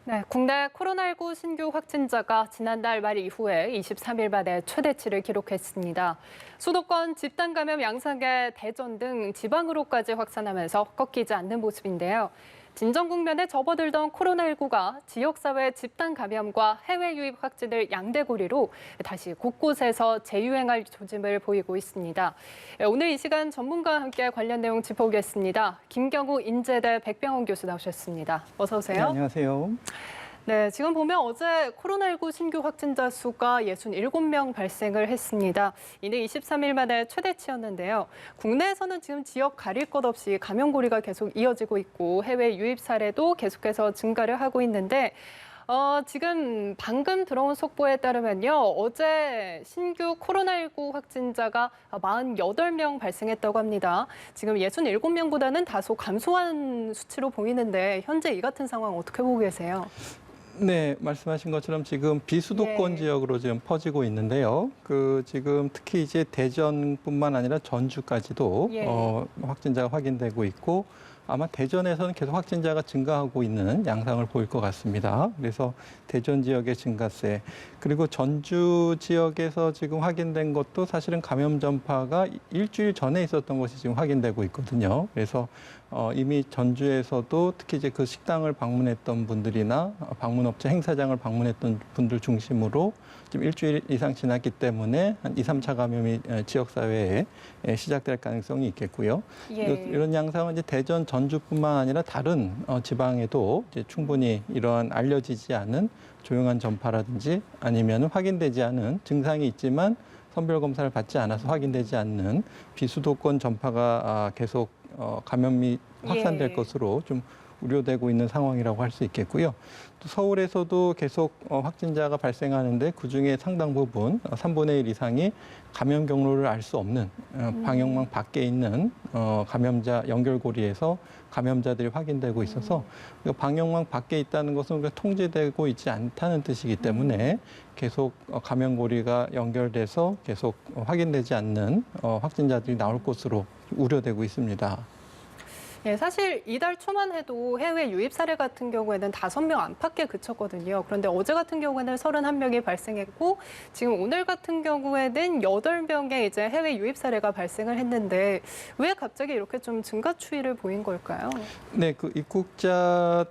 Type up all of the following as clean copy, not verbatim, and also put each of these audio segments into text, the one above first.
네, 국내 코로나19 신규 확진자가 지난달 말 이후에 23일 만에 최대치를 기록했습니다. 수도권 집단 감염 양상의 대전 등 지방으로까지 확산하면서 꺾이지 않는 모습인데요. 진정 국면에 접어들던 코로나19가 지역사회 집단 감염과 해외 유입 확진을 양대고리로 다시 곳곳에서 재유행할 조짐을 보이고 있습니다. 오늘 이 시간 전문가와 함께 관련 내용 짚어보겠습니다. 김경우 인제대 백병원 교수 나오셨습니다. 어서 오세요. 네, 안녕하세요. 네, 지금 보면 어제 코로나19 신규 확진자 수가 67명 발생을 했습니다. 이는 23일 만에 최대치였는데요. 국내에서는 지금 지역 가릴 것 없이 감염고리가 계속 이어지고 있고 해외 유입 사례도 계속해서 증가를 하고 있는데 지금 방금 들어온 속보에 따르면요. 어제 신규 코로나19 확진자가 48명 발생했다고 합니다. 지금 67명보다는 다소 감소한 수치로 보이는데 현재 이 같은 상황 어떻게 보고 계세요? 네, 말씀하신 것처럼 지금 비수도권 지역으로 지금 퍼지고 있는데요. 지금 특히 이제 대전뿐만 아니라 전주까지도 확진자가 확인되고 있고 아마 대전에서는 계속 확진자가 증가하고 있는 양상을 보일 것 같습니다. 그래서 대전 지역의 증가세, 그리고 전주 지역에서 지금 확인된 것도 사실은 감염 전파가 일주일 전에 있었던 것이 지금 확인되고 있거든요. 그래서 이미 전주에서도 특히 이제 그 식당을 방문했던 분들이나 방문업체 행사장을 방문했던 분들 중심으로 지금 일주일 이상 지났기 때문에 한 2, 3차 감염이 지역사회에 시작될 가능성이 있겠고요. 이런 양상은 이제 대전, 전주뿐만 아니라 다른 지방에도 이제 충분히 이러한 알려지지 않은 조용한 전파라든지 아니면 확인되지 않은 증상이 있지만 선별 검사를 받지 않아서 확인되지 않는 비수도권 전파가 계속 감염이 확산될 것으로 좀 우려되고 있는 상황이라고 할 수 있겠고요. 또 서울에서도 계속 확진자가 발생하는데 그중에 상당 부분 3분의 1 이상이 감염 경로를 알 수 없는 방역망 밖에 있는 감염자 연결고리에서 감염자들이 확인되고 있어서 방역망 밖에 있다는 것은 통제되고 있지 않다는 뜻이기 때문에 계속 감염고리가 연결돼서 계속 확인되지 않는 확진자들이 나올 것으로 우려되고 있습니다. 예, 사실 이달 초만 해도 해외 유입 사례 같은 경우에는 5명 안팎에 그쳤거든요. 그런데 어제 같은 경우에는 31명이 발생했고 지금 오늘 같은 경우에는 8명의 이제 해외 유입 사례가 발생을 했는데 왜 갑자기 이렇게 좀 증가 추이를 보인 걸까요? 네, 그 입국자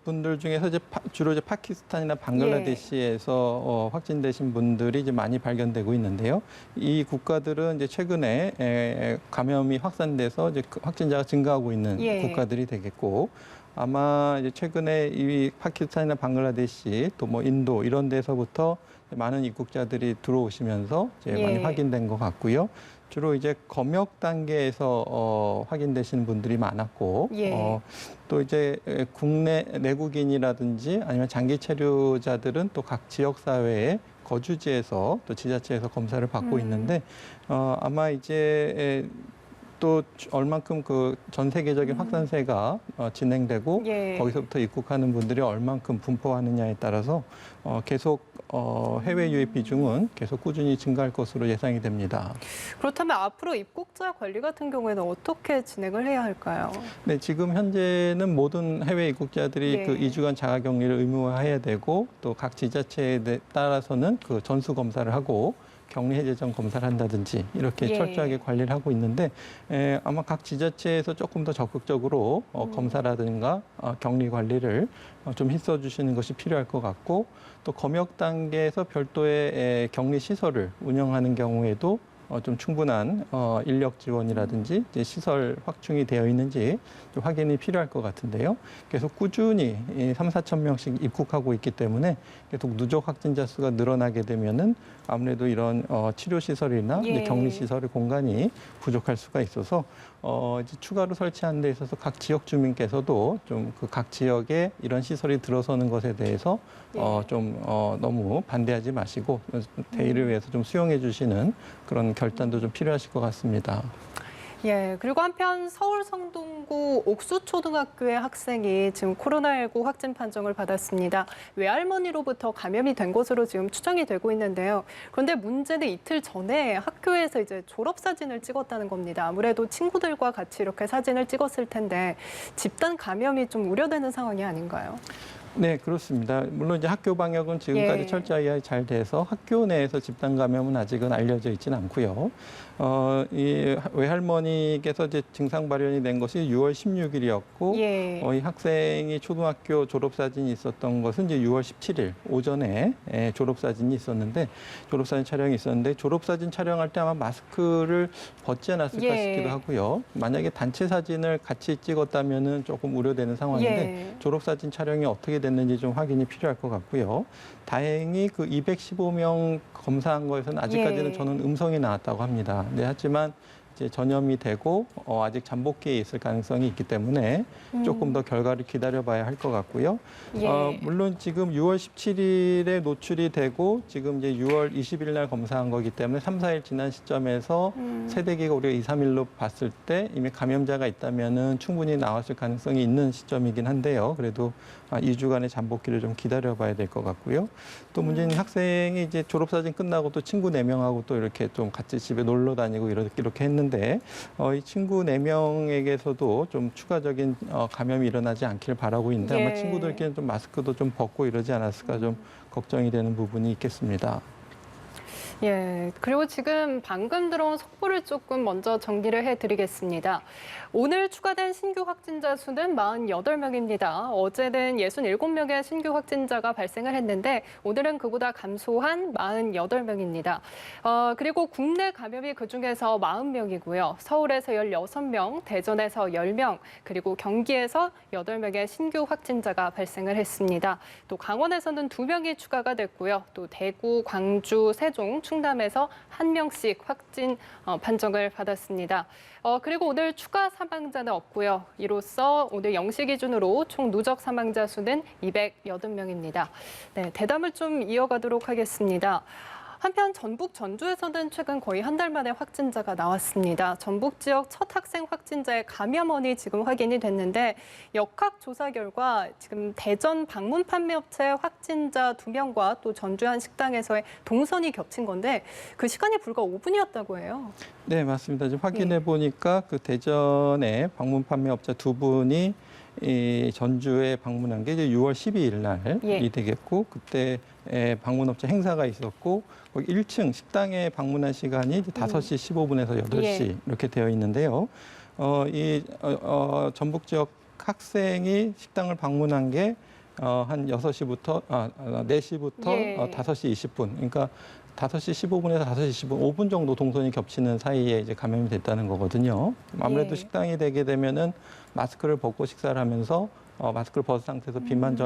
분들 중에서 이제 주로 이제 파키스탄이나 방글라데시에서 확진되신 분들이 이제 많이 발견되고 있는데요. 이 국가들은 이제 최근에 감염이 확산돼서 이제 확진자가 증가하고 있는 국가들이 되겠고 아마 이제 최근에 이 파키스탄이나 방글라데시 또 뭐 인도 이런 데서부터 많은 입국자들이 들어오시면서 이제 많이 확인된 것 같고요. 주로 이제 검역 단계에서 확인되시는 분들이 많았고 또 이제 국내 내국인이라든지 아니면 장기 체류자들은 또 각 지역 사회에 거주지에서 또 지자체에서 검사를 받고 있는데 아마 이제 또 얼만큼 그 전 세계적인 확산세가 진행되고 거기서부터 입국하는 분들이 얼만큼 분포하느냐에 따라서 계속 해외 유입 비중은 계속 꾸준히 증가할 것으로 예상이 됩니다. 그렇다면 앞으로 입국자 관리 같은 경우에는 어떻게 진행을 해야 할까요? 네, 지금 현재는 모든 해외 입국자들이 그 2주간 자가격리를 의무화해야 되고 또 각 지자체에 따라서는 그 전수 검사를 하고 격리 해제 전 검사를 한다든지 이렇게 철저하게 관리를 하고 있는데 아마 각 지자체에서 조금 더 적극적으로 검사라든가 격리 관리를 좀 힘써주시는 것이 필요할 것 같고 또 검역 단계에서 별도의 격리 시설을 운영하는 경우에도 좀 충분한 인력 지원이라든지 이제 시설 확충이 되어 있는지 좀 확인이 필요할 것 같은데요. 계속 꾸준히 3, 4천 명씩 입국하고 있기 때문에 계속 누적 확진자 수가 늘어나게 되면은 아무래도 이런 치료 시설이나 격리 시설의 공간이 부족할 수가 있어서 이제 추가로 설치하는 데 있어서 각 지역 주민께서도 좀 그 각 지역에 이런 시설이 들어서는 것에 대해서 좀 너무 반대하지 마시고 대의를 위해서 좀 수용해 주시는 그런 결단도 좀 필요하실 것 같습니다. 예, 그리고 한편 서울 성동구 옥수초등학교의 학생이 지금 코로나19 확진 판정을 받았습니다. 외할머니로부터 감염이 된 것으로 지금 추정이 되고 있는데요. 그런데 문제는 이틀 전에 학교에서 이제 졸업사진을 찍었다는 겁니다. 아무래도 친구들과 같이 이렇게 사진을 찍었을 텐데 집단 감염이 좀 우려되는 상황이 아닌가요? 네, 그렇습니다. 물론 이제 학교 방역은 지금까지 예. 철저히 잘 돼서 학교 내에서 집단 감염은 아직은 알려져 있지는 않고요. 이 외할머니께서 이제 증상 발현이 된 것이 6월 16일이었고, 예. 이 학생이 초등학교 졸업 사진이 있었던 것은 이제 6월 17일 오전에 졸업 사진이 있었는데, 졸업 사진 촬영이 있었는데 졸업 사진 촬영할 때 아마 마스크를 벗지 않았을까 예. 싶기도 하고요. 만약에 단체 사진을 같이 찍었다면은 조금 우려되는 상황인데 예. 졸업 사진 촬영이 어떻게 됐는지 좀 확인이 필요할 것 같고요. 다행히 그 215명 검사한 거에서는 아직까지는 예. 저는 음성이 나왔다고 합니다. 네, 하지만 이제 전염이 되고 아직 잠복기에 있을 가능성이 있기 때문에 조금 더 결과를 기다려봐야 할 것 같고요. 예. 물론 지금 6월 17일에 노출이 되고 지금 이제 6월 20일 날 검사한 거기 때문에 3, 4일 지난 시점에서 세대기가 우리가 2, 3일로 봤을 때 이미 감염자가 있다면은 충분히 나왔을 가능성이 있는 시점이긴 한데요. 그래도 2주간의 잠복기를 좀 기다려봐야 될 것 같고요. 또 문제는 학생이 이제 졸업사진 끝나고 또 친구 4명하고 또 이렇게 좀 같이 집에 놀러 다니고 이렇게 했는데 이 친구 4명에게서도 좀 추가적인 감염이 일어나지 않기를 바라고 있는데 아마 예. 친구들끼리는 좀 마스크도 좀 벗고 이러지 않았을까 좀 걱정이 되는 부분이 있겠습니다. 예, 그리고 지금 방금 들어온 속보를 조금 먼저 정리를 해드리겠습니다. 오늘 추가된 신규 확진자 수는 48명입니다. 어제는 67명의 신규 확진자가 발생을 했는데 오늘은 그보다 감소한 48명입니다. 그리고 국내 감염이 그중에서 40명이고요. 서울에서 16명, 대전에서 10명, 그리고 경기에서 8명의 신규 확진자가 발생을 했습니다. 또 강원에서는 2명이 추가가 됐고요. 또 대구, 광주, 세종, 충남에서 1명씩 확진 판정을 받았습니다. 그리고 오늘 추가 사망자는 없고요. 이로써 오늘 0시 기준으로 총 누적 사망자 수는 280명입니다. 네, 대담을 좀 이어가도록 하겠습니다. 한편 전북 전주에서는 최근 거의 한 달 만에 확진자가 나왔습니다. 전북 지역 첫 학생 확진자의 감염원이 지금 확인이 됐는데 역학조사 결과 지금 대전 방문 판매업체 확진자 2명과 또 전주 한 식당에서의 동선이 겹친 건데 그 시간이 불과 5분이었다고 해요. 네, 맞습니다. 지금 확인해 보니까 그 대전의 방문 판매업자 2분이 이 전주에 방문한 게 이제 6월 12일 날이 되겠고 그때 방문업체 행사가 있었고 거기 1층 식당에 방문한 시간이 이제 5시 15분에서 8시 이렇게 되어 있는데요. 전북 지역 학생이 식당을 방문한 게 한 4시부터 5시 20분. 그러니까 5시 15분에서 5시 15분, 5분 정도 동선이 겹치는 사이에 이제 감염이 됐다는 거거든요. 아무래도 식당이 되게 되면은 마스크를 벗고 식사를 하면서 마스크를 벗은 상태에서 비만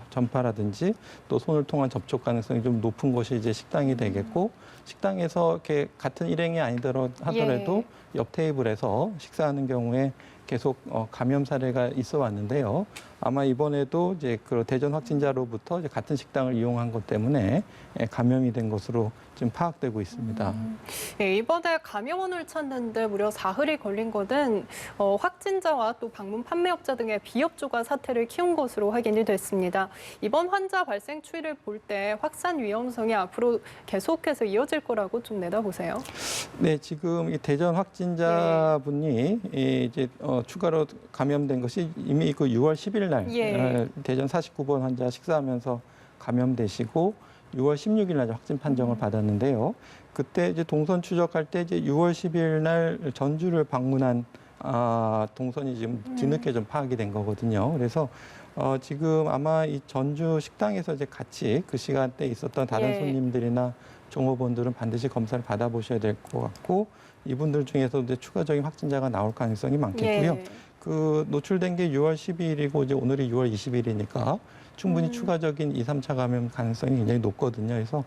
전파라든지 또 손을 통한 접촉 가능성이 좀 높은 곳이 이제 식당이 되겠고 식당에서 이렇게 같은 일행이 하더라도 옆 테이블에서 식사하는 경우에 계속 감염 사례가 있어 왔는데요. 아마 이번에도 이제 그 대전 확진자로부터 이제 같은 식당을 이용한 것 때문에 감염이 된 것으로 지금 파악되고 있습니다. 예, 이번에 감염원을 찾는데 무려 사흘이 걸린 것은 확진자와 또 방문 판매업자 등의 비업종가 사태를 키운 것으로 확인이 됐습니다. 이번 환자 발생 추이를 볼 때 확산 위험성이 앞으로 계속해서 이어질 거라고 좀 내다보세요. 네, 지금 이 대전 확진자분이 이제 추가로 감염된 것이 이미 그 6월 10일 날 대전 49번 환자 식사하면서 감염되시고 6월 16일 날 확진 판정을 받았는데요. 그때 이제 동선 추적할 때 이제 6월 10일 날 전주를 방문한 동선이 지금 뒤늦게 좀 파악이 된 거거든요. 그래서 지금 아마 이 전주 식당에서 이제 같이 그 시간대에 있었던 다른 손님들이나 종업원들은 반드시 검사를 받아보셔야 될 것 같고 이분들 중에서도 이제 추가적인 확진자가 나올 가능성이 많겠고요. 그 노출된 게 6월 12일이고 이제 오늘이 6월 20일이니까 충분히 추가적인 2, 3차 감염 가능성이 굉장히 높거든요. 그래서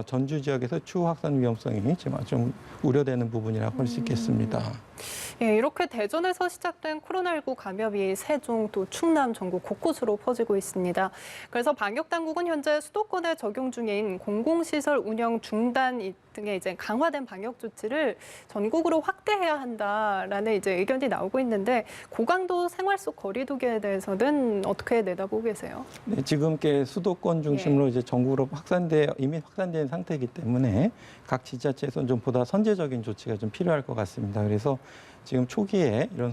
전주 지역에서 추후 확산 위험성이 좀 우려되는 부분이라고 할 수 있겠습니다. 예, 이렇게 대전에서 시작된 코로나19 감염이 세종 또 충남 전국 곳곳으로 퍼지고 있습니다. 그래서 방역당국은 현재 수도권에 적용 중인 공공시설 운영 중단 등의 이제 강화된 방역 조치를 전국으로 확대해야 한다라는 이제 의견이 나오고 있는데 고강도 생활 속 거리두기에 대해서는 어떻게 내다보고 계세요? 네, 지금 수도권 중심으로 이제 전국으로 이미 확산된 상태이기 때문에 각 지자체에서는 좀 보다 선제적인 조치가 좀 필요할 것 같습니다. 그래서 지금 초기에 이런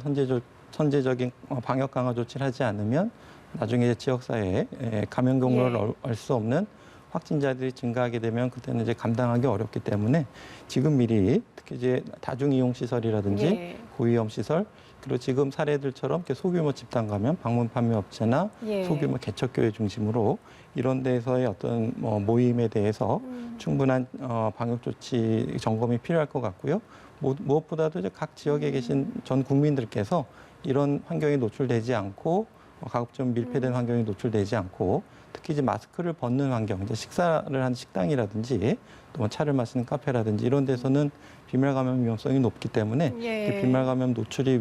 선제적인 방역 강화 조치를 하지 않으면 나중에 이제 지역사회에 감염 경로를 예. 알 수 없는 확진자들이 증가하게 되면 그때는 이제 감당하기 어렵기 때문에 지금 미리 특히 이제 다중이용시설이라든지 예. 고위험시설 그리고 지금 사례들처럼 이렇게 소규모 집단 감염, 방문 판매 업체나 예. 소규모 개척교회 중심으로 이런 데서의 어떤 모임에 대해서 충분한 방역 조치 점검이 필요할 것 같고요. 무엇보다도 이제 각 지역에 계신 전 국민들께서 이런 환경에 노출되지 않고 가급적 밀폐된 환경에 노출되지 않고 특히 이제 마스크를 벗는 환경, 이제 식사를 한 식당이라든지 또 뭐 차를 마시는 카페라든지 이런 데서는 비말 감염 위험성이 높기 때문에 예. 비말 감염 노출이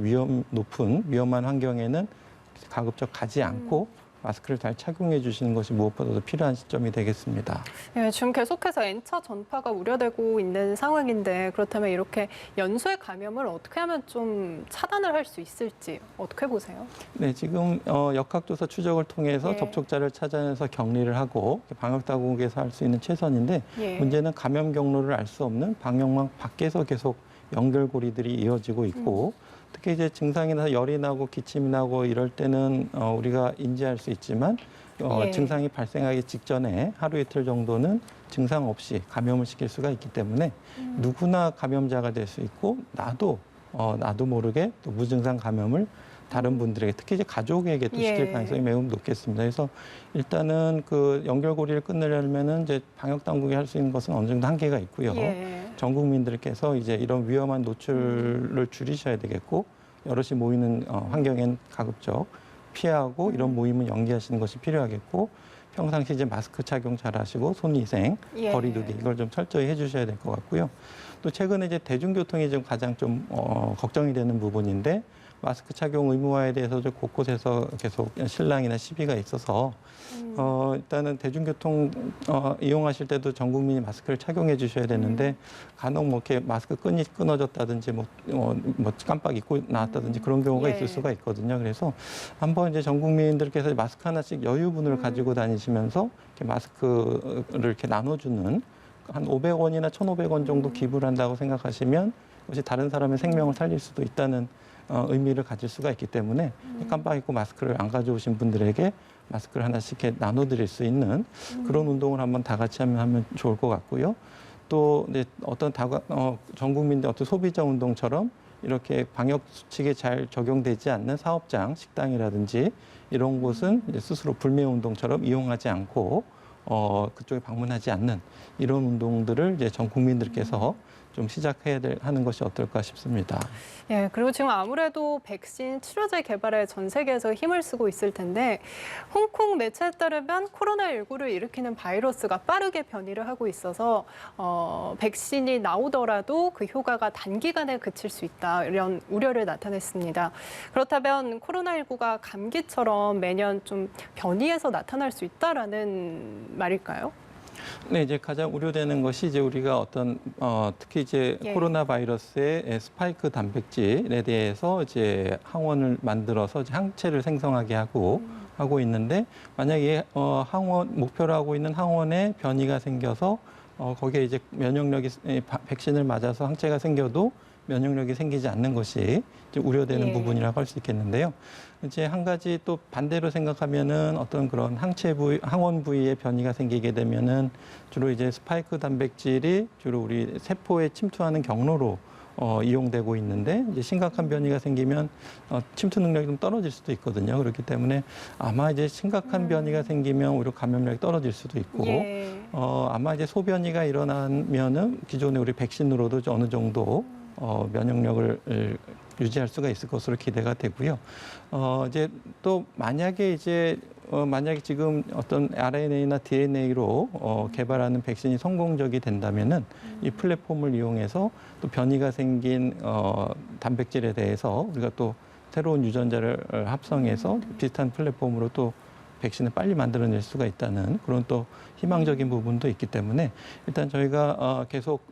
높은 위험한 환경에는 가급적 가지 않고 마스크를 잘 착용해 주시는 것이 무엇보다도 필요한 시점이 되겠습니다. 예, 지금 계속해서 N차 전파가 우려되고 있는 상황인데 그렇다면 이렇게 연쇄 감염을 어떻게 하면 좀 차단을 할 수 있을지 어떻게 보세요? 네, 지금 역학조사 추적을 통해서 예. 접촉자를 찾아내서 격리를 하고 방역당국에서 할 수 있는 최선인데 예. 문제는 감염 경로를 알 수 없는 방역망 밖에서 계속 연결고리들이 이어지고 있고 특히 이제 증상이 나서 열이 나고 기침이 나고 이럴 때는 우리가 인지할 수 있지만 예. 증상이 발생하기 직전에 하루 이틀 정도는 증상 없이 감염을 시킬 수가 있기 때문에 누구나 감염자가 될 수 있고 나도 모르게 또 무증상 감염을 다른 분들에게 특히 이제 가족에게 또 시킬 예. 가능성이 매우 높겠습니다. 그래서 일단은 그 연결고리를 끊으려면은 이제 방역 당국이 할 수 있는 것은 어느 정도 한계가 있고요. 예. 전 국민들께서 이제 이런 위험한 노출을 줄이셔야 되겠고 여럿이 모이는 환경엔 가급적 피하고 이런 모임은 연기하시는 것이 필요하겠고 평상시 이제 마스크 착용 잘 하시고 손위생, 예. 거리두기 이걸 좀 철저히 해주셔야 될 것 같고요. 또 최근에 이제 대중교통이 좀 가장 좀 걱정이 되는 부분인데 마스크 착용 의무화에 대해서 곳곳에서 계속 실랑이나 시비가 있어서 일단은 대중교통 이용하실 때도 전 국민이 마스크를 착용해 주셔야 되는데 간혹 뭐 이렇게 마스크 끈이 끊어졌다든지 뭐 깜빡 잊고 나왔다든지 그런 경우가 예. 있을 수가 있거든요. 그래서 한번 이제 전 국민들께서 마스크 하나씩 여유분을 가지고 다니시면서 이렇게 마스크를 이렇게 나눠주는 한 500원이나 1,500원 정도 기부를 한다고 생각하시면 그것이 다른 사람의 생명을 살릴 수도 있다는 의미를 가질 수가 있기 때문에 깜빡 잊고 마스크를 안 가져오신 분들에게 마스크를 하나씩 이렇게 나눠드릴 수 있는 그런 운동을 한번 다 같이 하면 좋을 것 같고요. 또 이제 어떤 전 국민들 어떤 소비자 운동처럼 이렇게 방역 수칙에 잘 적용되지 않는 사업장, 식당이라든지 이런 곳은 이제 스스로 불매 운동처럼 이용하지 않고 그쪽에 방문하지 않는 이런 운동들을 이제 전 국민들께서 좀 시작해야 하는 것이 어떨까 싶습니다. 예, 그리고 지금 아무래도 백신 치료제 개발에 전 세계에서 힘을 쓰고 있을 텐데 홍콩 매체에 따르면 코로나19를 일으키는 바이러스가 빠르게 변이를 하고 있어서 백신이 나오더라도 그 효과가 단기간에 그칠 수 있다 이런 우려를 나타냈습니다. 그렇다면 코로나19가 감기처럼 매년 좀 변이해서 나타날 수 있다라는 말일까요? 네, 이제 가장 우려되는 것이 이제 우리가 어떤 특히 이제 예. 코로나 바이러스의 스파이크 단백질에 대해서 이제 항원을 만들어서 이제 항체를 생성하게 하고 있는데 만약에 항원 목표로 하고 있는 항원에 변이가 생겨서 거기에 이제 면역력이 백신을 맞아서 항체가 생겨도 면역력이 생기지 않는 것이 이제 우려되는 예. 부분이라고 할 수 있겠는데요. 이제 한 가지 또 반대로 생각하면은 어떤 그런 항원 부위에 변이가 생기게 되면은 주로 이제 스파이크 단백질이 주로 우리 세포에 침투하는 경로로 이용되고 있는데 이제 심각한 변이가 생기면 침투 능력이 좀 떨어질 수도 있거든요. 그렇기 때문에 아마 이제 심각한 변이가 생기면 오히려 감염력이 떨어질 수도 있고 예. 아마 이제 소변이가 일어나면은 기존의 우리 백신으로도 어느 정도 면역력을 유지할 수가 있을 것으로 기대가 되고요. 이제 또 만약에 지금 어떤 RNA나 DNA로 개발하는 백신이 성공적이 된다면은 이 플랫폼을 이용해서 또 변이가 생긴 단백질에 대해서 우리가 또 새로운 유전자를 합성해서 비슷한 플랫폼으로 또 백신을 빨리 만들어낼 수가 있다는 그런 또 희망적인 부분도 있기 때문에 일단 저희가 계속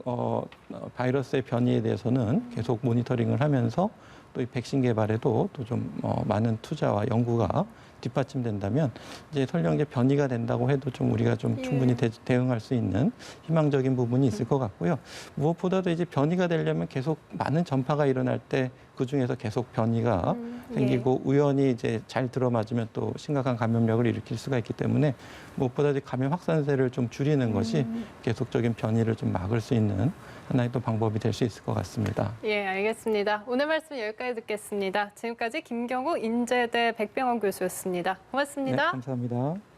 바이러스의 변이에 대해서는 계속 모니터링을 하면서 또 이 백신 개발에도 또 좀 많은 투자와 연구가 뒷받침된다면 이제 설령 이제 변이가 된다고 해도 좀 우리가 좀 충분히 대응할 수 있는 희망적인 부분이 있을 것 같고요. 무엇보다도 이제 변이가 되려면 계속 많은 전파가 일어날 때 그 중에서 계속 변이가 생기고 우연히 이제 잘 들어맞으면 또 심각한 감염력을 일으킬 수가 있기 때문에 무엇보다 감염 확산세를 좀 줄이는 것이 계속적인 변이를 좀 막을 수 있는 하나의 또 방법이 될 수 있을 것 같습니다. 예, 알겠습니다. 오늘 말씀 여기까지 듣겠습니다. 지금까지 김경우 인제대 백병원 교수였습니다. 고맙습니다. 네, 감사합니다.